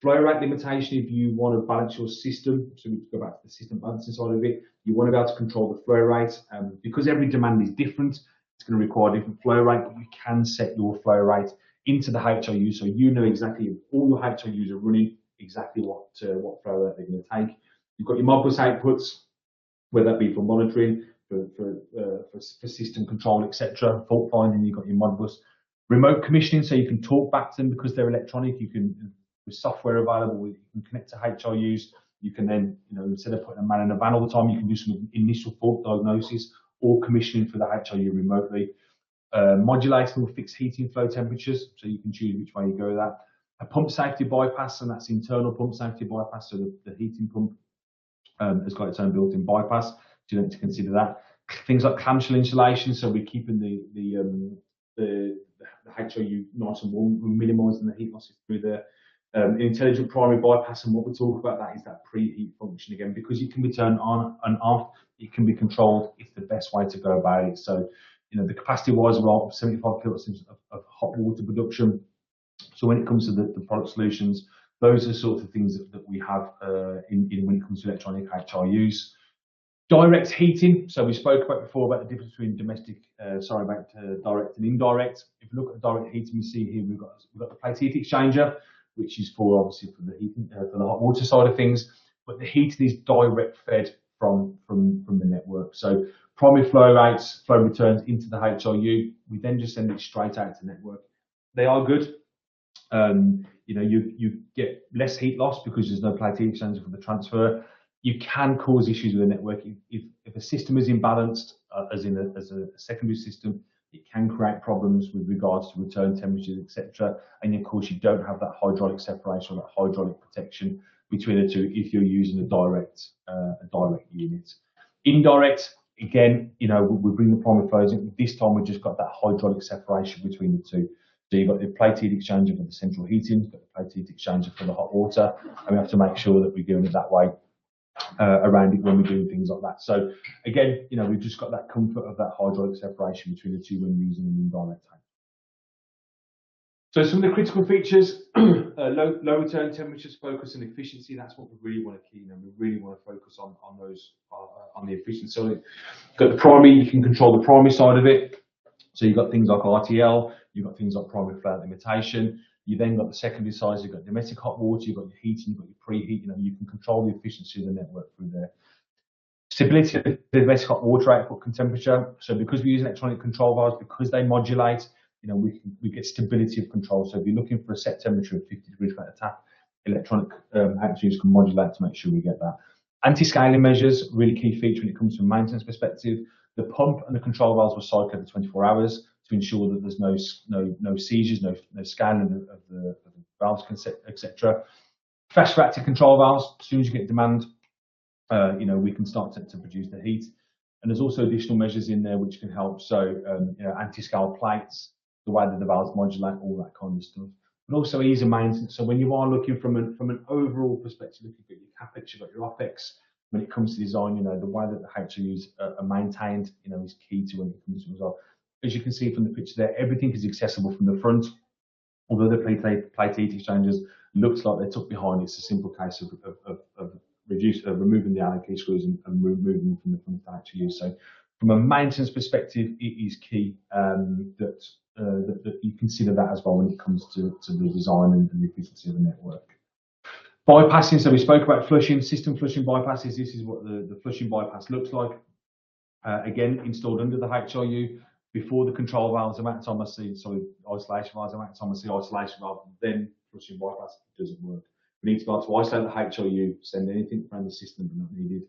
Flow rate limitation, if you want to balance your system, so we go back to the system balancing side of it, you want to be able to control the flow rate. Because every demand is different, it's going to require a different flow rate, but you can set your flow rate into the HIU, so you know exactly if all your HIUs are running, exactly what flow rate they're going to take. You've got your Modbus outputs, whether that be for monitoring, for system control, etc. Fault finding, you've got your Modbus. Remote commissioning, so you can talk back to them because they're electronic. You can, with software available, you can connect to HIUs. You can then, you know, instead of putting a man in a van all the time, you can do some initial fault diagnosis or commissioning for the HIU remotely. Modulating with fixed heating flow temperatures, so you can choose which way you go with that. A pump safety bypass, and that's internal pump safety bypass, so the heating pump has got its own built-in bypass, so you don't need to consider that. Things like clamshell insulation, so we're keeping the HIU nice and warm, we're minimising the heat losses through there. Intelligent primary bypass, and what we talk about that is that preheat function again, because it can be turned on and off, it can be controlled. It's the best way to go about it. So, you know, the capacity-wise, we're up 75 kilowatts of hot water production. So when it comes to the product solutions, those are the sorts of things that we have in when it comes to electronic HIUs. Direct heating. So we spoke about before about the difference between direct and indirect. If you look at direct heating, we see here we've got the plate heat exchanger, which is obviously for the heating, for the hot water side of things. But the heating is direct fed from the network. So primary flow rates, flow returns into the HIU. We then just send it straight out to the network. They are good. You know, you get less heat loss because there's no plate heat exchanger for the transfer. You can cause issues with the network if a system is imbalanced, as a secondary system. It can create problems with regards to return temperatures, etc. And of course, you don't have that hydraulic separation or that hydraulic protection between the two if you're using a direct unit. Indirect, again, you know, we bring the primary flows in. This time, we've just got that hydraulic separation between the two. So you've got the plate heat exchanger for the central heating, you've got the plate heat exchanger for the hot water, and we have to make sure that we're doing it that way around it when we're doing things like that. So again, you know, we've just got that comfort of that hydraulic separation between the two when using an indirect tank. So some of the critical features, low return temperatures, focus and efficiency. That's what we really want to key. You know, we really want to focus on those on the efficiency. So you've got the primary, you can control the primary side of it. So you've got things like RTL, you've got things like primary flow limitation. You then got the secondary sides, you've got domestic hot water, you've got your heating, you've got your preheat, you can control the efficiency of the network through there. Stability of the domestic hot water output and temperature. So because we use electronic control valves, because they modulate, we get stability of control. So if you're looking for a set temperature of 50 degrees at the tap, electronic HIUs can modulate to make sure we get that. Anti-scaling measures, really key feature when it comes from a maintenance perspective. The pump and the control valves will cycle every 24 hours to ensure that there's no seizures, no scaling of the valves, etc. Fast reactive control valves, as soon as you get demand, we can start to produce the heat. And there's also additional measures in there which can help. So, anti-scale plates, the way that the valves modulate, all that kind of stuff. But also ease of maintenance. So when you are looking from an overall perspective, looking at your CapEx, you've got your OpEx. When it comes to design, the way that the HIUs are maintained, is key to when it comes to as well. As you can see from the picture there, everything is accessible from the front. Although the plate heat exchangers looks like they're tucked behind, it's a simple case of removing the Allen key screws and removing them from the front of the HIU. So from a maintenance perspective, it is key that you consider that as well when it comes to the design and the efficiency of the network. Bypassing, so we spoke about flushing, system flushing bypasses. This is what the flushing bypass looks like. Again, installed under the HIU. Before the control valves, the amount of time I see, isolation valves, the amount of time I see isolation valve, then flushing bypass doesn't work. We need to be able to isolate the HIU, send anything around the system but not needed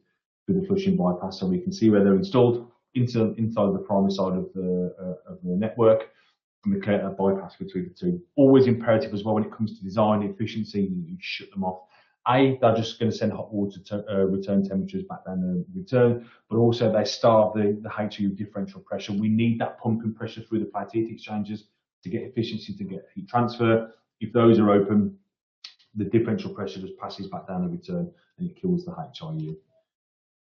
with the flushing bypass, so we can see where they're installed inside the primary side of the network, and we create that bypass between the two. Always imperative as well when it comes to design efficiency, you shut them off. They're just going to send hot water return temperatures back down the return, but also they starve the HIU differential pressure. We need that pumping pressure through the plate heat exchangers to get efficiency, to get heat transfer. If those are open, the differential pressure just passes back down the return and it kills the HIU.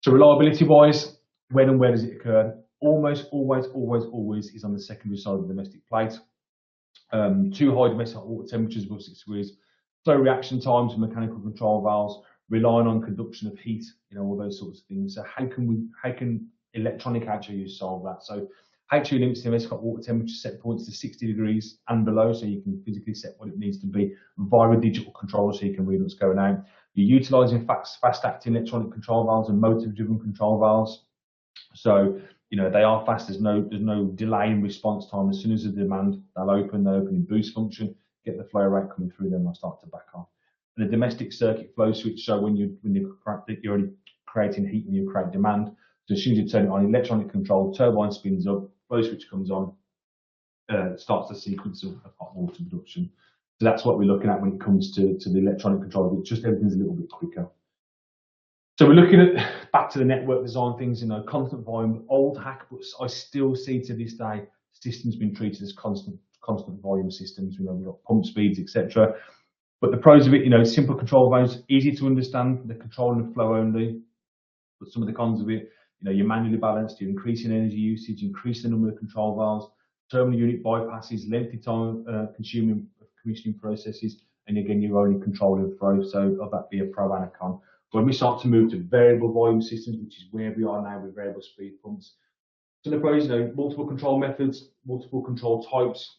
So reliability wise, when and where does it occur? Almost always is on the secondary side of the domestic plate. Too high domestic hot water temperatures above 6 degrees, slow reaction times for mechanical control valves, relying on conduction of heat, all those sorts of things. So how can electronic HIUs solve that? So HIU limits the domestic hot water temperature set points to 60 degrees and below, so you can physically set what it needs to be via a digital controller, so you can read what's going on. You're utilising fast-acting electronic control valves and motor-driven control valves. So they are fast. There's no delay in response time. As soon as the demand, they'll open in boost function, get the flow rate coming through, then they'll start to back off. And a domestic circuit flow switch, so when you're only creating heat when you create demand. So as soon as you turn it on, electronic control, turbine spins up, flow switch comes on, starts the sequence of hot water production. So that's what we're looking at when it comes to the electronic control. Just everything's a little bit quicker. So we're looking at back to the network design things, constant volume, old hack, but I still see to this day systems being treated as constant volume systems. We've got pump speeds, etc. But the pros of it, simple control values, easy to understand, the control and the flow only. But some of the cons of it, you're manually balanced, you're increasing energy usage, increase the number of control valves, terminal unit bypasses, lengthy time consuming commissioning processes, and again, you're only controlling the flow. So that be a pro and a con. When we start to move to variable volume systems, which is where we are now with variable speed pumps, so the pros, multiple control methods, multiple control types,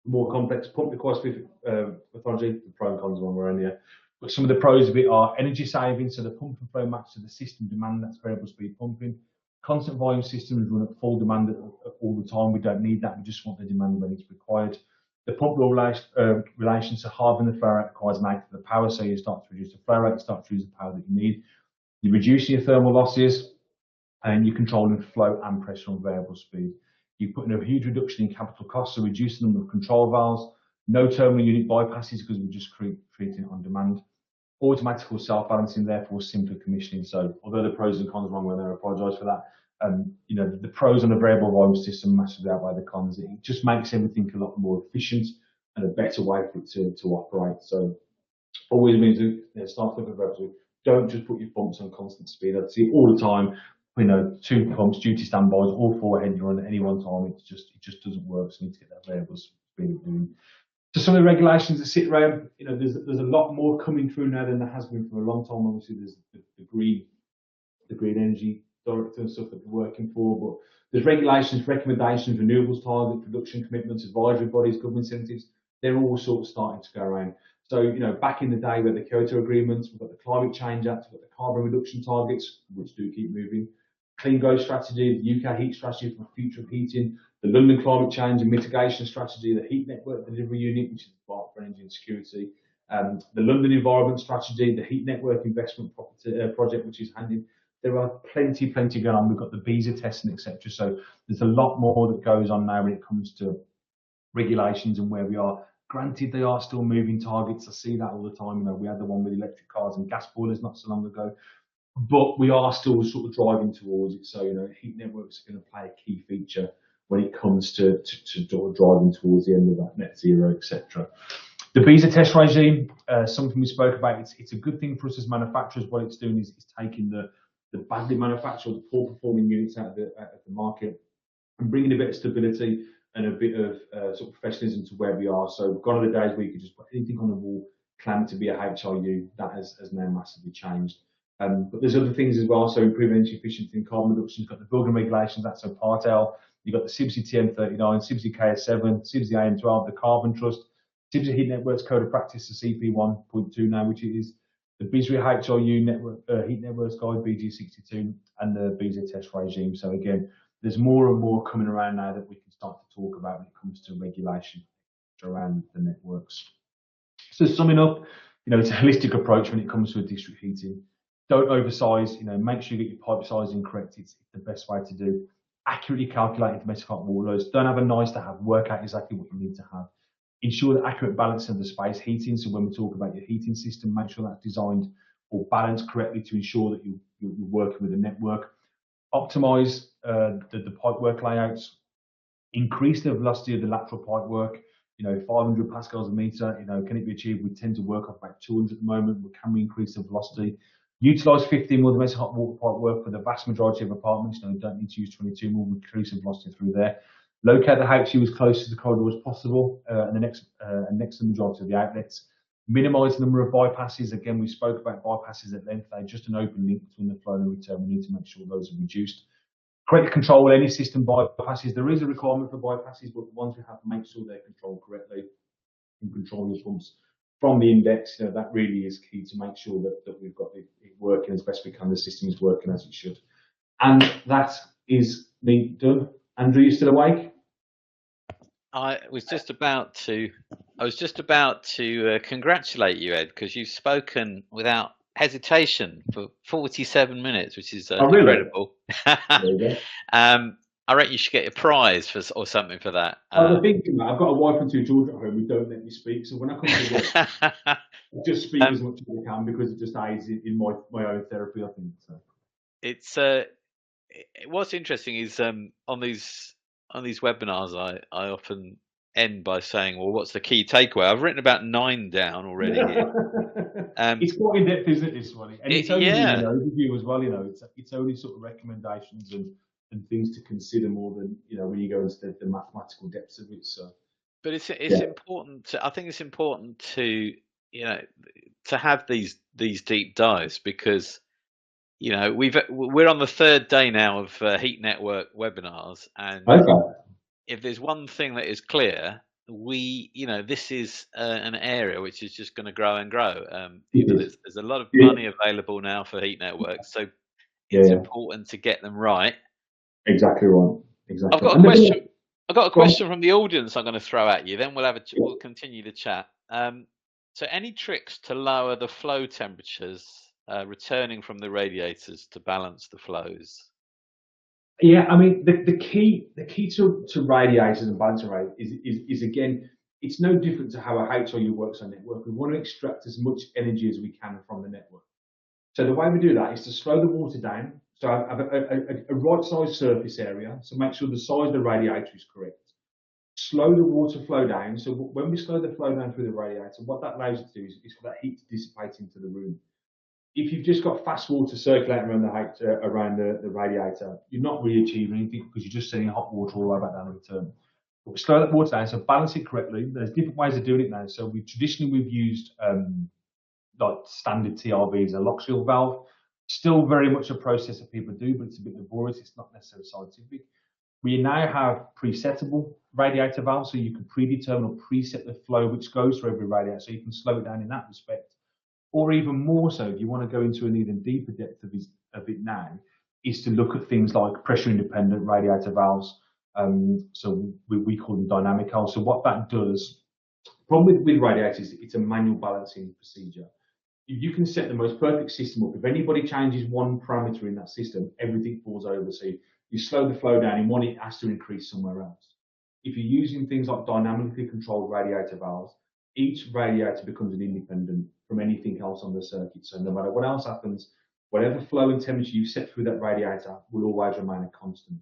more complex pump requires methodology. The pro and cons are one around here. But some of the pros of it are energy saving, so the pump and flow match to the system demand, that's variable speed pumping. Constant volume systems run at full demand all the time. We don't need that, we just want the demand when it's required. The pump relation to halving the flow rate requires an of the power, so you start to reduce the flow rate, start to reduce the power that you need. You're reducing your thermal losses, and you're controlling flow and pressure on variable speed. You're putting a huge reduction in capital costs, so reduce the number of control valves, no terminal unit bypasses because we're just treating it on demand. Automatical self-balancing, therefore simpler commissioning. So although the pros and cons are wrong, I apologise for that. The pros on a variable volume system massively outweigh the cons. It just makes everything a lot more efficient and a better way for it to operate. So always means start with a don't just put your pumps on constant speed. I see it all the time. 2 pumps, duty standbys, all 4 head run at any one time. It just doesn't work. So you need to get that variable speed doing. So some of the regulations that sit around, there's a lot more coming through now than there has been for a long time. Obviously, there's the green energy director and stuff that we're working for, but there's regulations, recommendations, renewables target, production commitments, advisory bodies, government incentives. they're all sort of starting to go around. So, you know, back in the day where the Kyoto agreements, we've got the Climate Change Act, we've got the carbon reduction targets, which do keep moving, Clean Go strategy, the UK heat strategy for the future of heating, the London climate change and mitigation strategy, the heat network delivery unit, which is part for energy and security, the London environment strategy, the heat network investment project, which is handed. There are plenty going on. We've got the visa testing, etc. So there's a lot more that goes on now when it comes to regulations and where we are. Granted, they are still moving targets. I see that all the time. You know, we had the one with electric cars and gas boilers not so long ago, but we are still sort of driving towards it. So, you know, heat networks are going to play a key feature when it comes to driving towards the end of that net zero, etc. The visa test regime, something we spoke about. It's a good thing for us as manufacturers. What it's doing is taking the badly manufactured, the poor performing units out of the market and bringing a bit of stability and a bit of sort of professionalism to where we are. So gone are the days where you could just put anything on the wall, claim it to be a HIU. That has now massively changed. But there's other things as well. So improving energy efficiency and carbon reduction. You've got the building regulations, that's a Part L. You've got the CIBSE TM39, CIBSE KS7, CIBSE AM12, the Carbon Trust, CIBSE Heat Networks Code of Practice, the CP 1.2 now, which is the BSRI HIU network, Heat Networks Guide BG62, and the visa test regime. So again, there's more and more coming around now that we can start to talk about when it comes to regulation around the networks. So summing up, you know, it's a holistic approach when it comes to a district heating. Don't oversize, you know, make sure you get your pipe sizing correct. It's the best way to do. Accurately calculate domestic hot water loads. Don't have a nice to have, work out exactly what you need to have. Ensure the accurate balance of the space heating. So when we talk about your heating system, make sure that's designed or balanced correctly to ensure that you're working with the network. Optimize the pipe work layouts. Increase the velocity of the lateral pipe work. You know, 500 pascals a meter, you know, can it be achieved? We tend to work off about 200 at the moment, but can we increase the velocity? Utilize 15 more domestic hot water pipe work for the vast majority of apartments. You know, you don't need to use 22 more, increase the velocity through there. Locate the HIU as close to the corridor as possible, and next to the majority of the outlets. Minimise the number of bypasses. Again, we spoke about bypasses at length. They're just an open link between the flow and the return. We need to make sure those are reduced. Correctly control any system bypasses. There is a requirement for bypasses, but the ones we have to make sure they're controlled correctly and control your pumps from the index. You know, that really is key to make sure that we've got it working as best we can. The system is working as it should. And that is me done. Andrew, you still awake? I was just about to congratulate you, Ed, because you've spoken without hesitation for 47 minutes, which is incredible. Really? I reckon you should get a prize or something for that. The thing is, I've got a wife and 2 children at home who don't let me speak, so when I come to work, I just speak as much as I can because it just aids in my own therapy, I think. So. It's what's interesting is on these webinars, I often end by saying, well, what's the key takeaway? I've written about 9 down already here. It's quite in depth, isn't it, this one? And it's only an overview as well, you know, it's only sort of recommendations and things to consider more than, you know, when you go into the mathematical depths of it. So but it's important I think it's important to, you know, to have these deep dives, because, you know, we're on the 3rd day now of Heat Network webinars, and if there's one thing that is clear, you know, this is an area which is just going to grow and grow. You know, there's a lot of money available now for heat networks, so it's important to get them right. Exactly right. Exactly. I've got a question. I've got a question from the audience. I'm going to throw at you. Then we'll continue the chat. So, any tricks to lower the flow temperatures returning from the radiators to balance the flows? Yeah, I mean, the key to radiators and balancing radiators is again, it's no different to how a HIU works on network. We want to extract as much energy as we can from the network. So the way we do that is to slow the water down. So have a right-sized surface area. So make sure the size of the radiator is correct. Slow the water flow down. So when we slow the flow down through the radiator, what that allows you to do is for that heat to dissipate into the room. If you've just got fast water circulating around the radiator, you're not really achieving anything because you're just sending hot water all the way back down the return. But we slow that water down, so balance it correctly. There's different ways of doing it now. So we've used like standard TRVs, a lock seal valve. Still very much a process that people do, but it's a bit laborious. It's not necessarily scientific. We now have presettable radiator valves, so you can predetermine or preset the flow which goes through every radiator, so you can slow it down in that respect. Or even more so, if you want to go into an even deeper depth of it now, is to look at things like pressure independent radiator valves. So we call them dynamic valves. So what that does, problem with radiators, it's a manual balancing procedure. You can set the most perfect system up. If anybody changes one parameter in that system, everything falls over. So you slow the flow down in one, it has to increase somewhere else. If you're using things like dynamically controlled radiator valves, each radiator becomes an independent from anything else on the circuit. So no matter what else happens, whatever flow and temperature you set through that radiator will always remain a constant.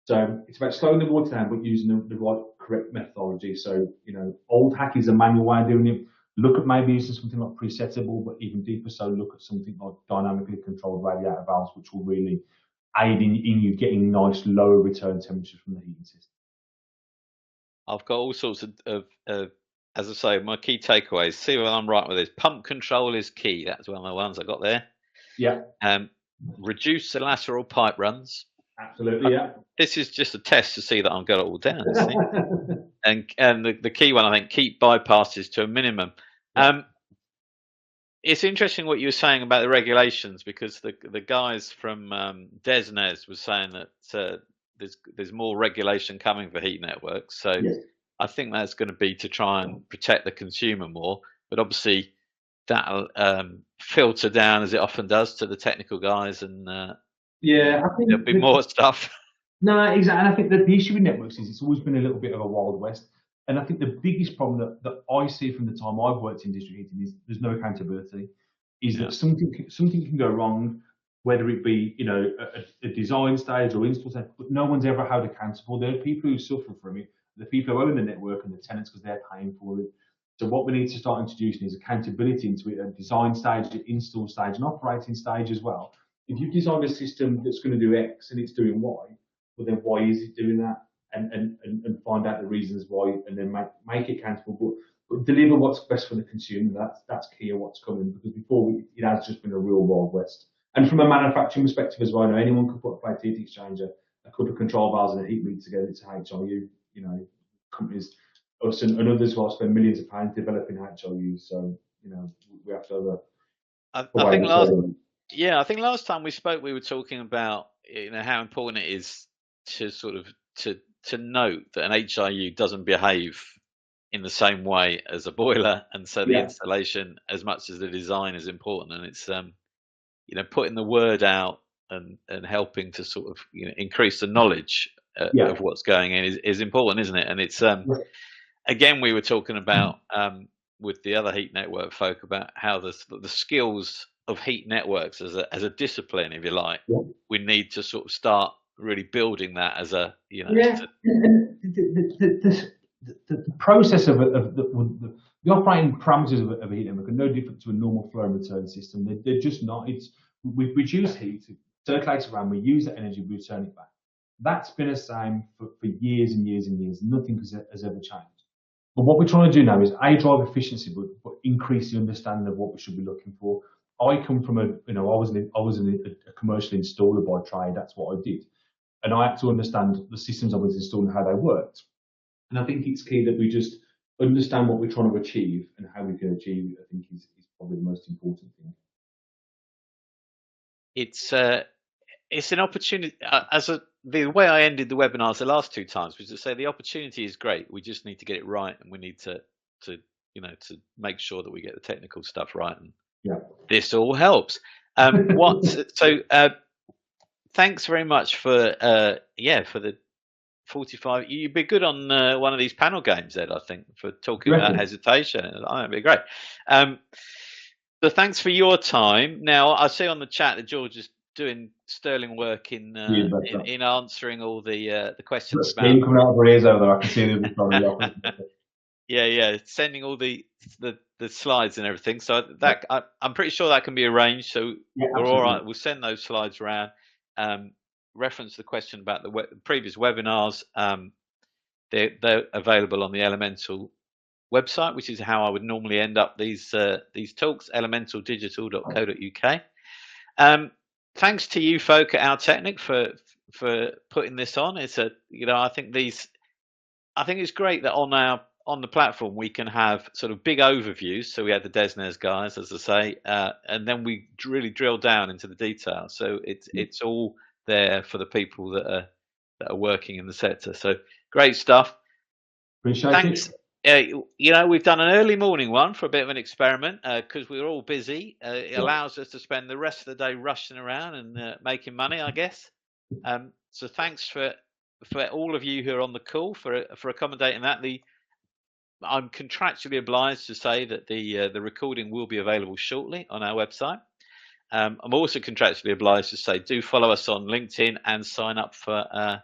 So it's about slowing the water down, but using the right, correct methodology. So, old hack is a manual way of doing it. Look at maybe using something like presettable, but even deeper so, look at something like dynamically controlled radiator valves, which will really aid in you getting nice lower return temperatures from the heating system. I've got all sorts of as I say, my key takeaways. See whether I'm right with this. Pump control is key. That's one of the ones I got there. Yeah. Reduce the lateral pipe runs. Absolutely, yeah. This is just a test to see that I've got it all down. and the key one, I think, keep bypasses to a minimum. Yeah. It's interesting what you were saying about the regulations, because the guys from DESNES was saying that there's more regulation coming for heat networks. So yes. I think that's going to be to try and protect the consumer more. But obviously that'll filter down, as it often does, to the technical guys, and yeah, I think there'll be more stuff. No, exactly. And I think that the issue with networks is it's always been a little bit of a wild west. And I think the biggest problem that I see from the time I've worked in district heating is there's no accountability. Is that something can go wrong, whether it be a design stage or install stage, but no one's ever held accountable. There are people who suffer from it, the people who own the network and the tenants, because they're paying for it. So what we need to start introducing is accountability into it at design stage, at install stage, and operating stage as well. If you've designed a system that's going to do X and it's doing Y, well then why is it doing that? And find out the reasons why, and then make it accountable, but deliver what's best for the consumer. That's key of what's coming, because before it has just been a real wild west. And from a manufacturing perspective as well, anyone could put a plate heat exchanger, a couple of control valves and a heat meter together. It's a HIU. Companies, us and others will spend millions of pounds developing HIUs. So we have to have I think last time we spoke, we were talking about how important it is to sort of to note that an HIU doesn't behave in the same way as a boiler, and so the installation, as much as the design, is important. And it's putting the word out and helping to sort of increase the knowledge of what's going in is important, isn't it? And it's again, we were talking about with the other heat network folk about how the skills of heat networks as a discipline, if you like, we need to sort of start really building that as a the process of the operating parameters of a heat network are no different to a normal flow and return system. They're just not. We produce heat, it circulates around, we use that energy, we return it back. That's been the same for years and years and years. Nothing has ever changed. But what we're trying to do now is drive efficiency, but increase the understanding of what we should be looking for. I come from I was a commercial installer by trade. That's what I did. And I had to understand the systems I was installing, how they worked. And I think it's key that we just understand what we're trying to achieve and how we can achieve it. I think is probably the most important thing. It's an opportunity. The way I ended the webinars the last two times was to say the opportunity is great. We just need to get it right, and we need to make sure that we get the technical stuff right. And this all helps. Thanks very much for the 45. You'd be good on one of these panel games, Ed, I think, for talking about hesitation. I think it'd be great. So thanks for your time. Now, I see on the chat that George is doing sterling work in answering all the questions. Steam coming out of her ears over there. I can see them. Sending all the slides and everything. So that I'm pretty sure that can be arranged. So we're all right. We'll send those slides around. Reference the question about the previous webinars. They're available on the Elemental website, which is how I would normally end up these talks, elementaldigital.co.uk. Thanks to you folk at Altecnic for for putting this on. It's a, I think it's great that on the platform we can have sort of big overviews. So we had the DESNES guys, as I say, and then we really drill down into the detail. So it's all there for the people that are working in the sector. So great stuff. Appreciate Thanks. it. We've done an early morning one for a bit of an experiment because we were all busy. It allows us to spend the rest of the day rushing around and making money, I guess. So thanks for all of you who are on the call for accommodating that. I'm contractually obliged to say that the recording will be available shortly on our website. I'm also contractually obliged to say do follow us on LinkedIn and sign up for our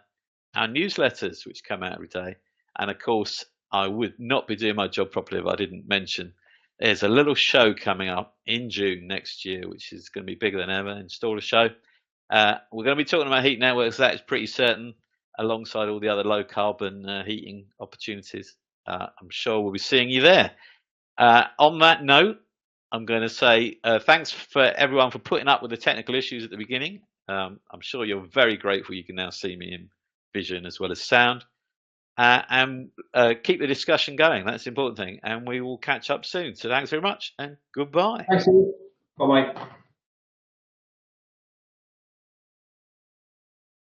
newsletters, which come out every day. And of course, I would not be doing my job properly if I didn't mention there's a little show coming up in June next year, which is going to be bigger than ever. Installer show. We're going to be talking about heat networks. That is pretty certain, alongside all the other low carbon heating opportunities. I'm sure we'll be seeing you there. On that note, I'm going to say thanks for everyone for putting up with the technical issues at the beginning. I'm sure you're very grateful you can now see me in vision as well as sound. And keep the discussion going. That's the important thing. And we will catch up soon. So thanks very much and goodbye. Thanks. Bye-bye.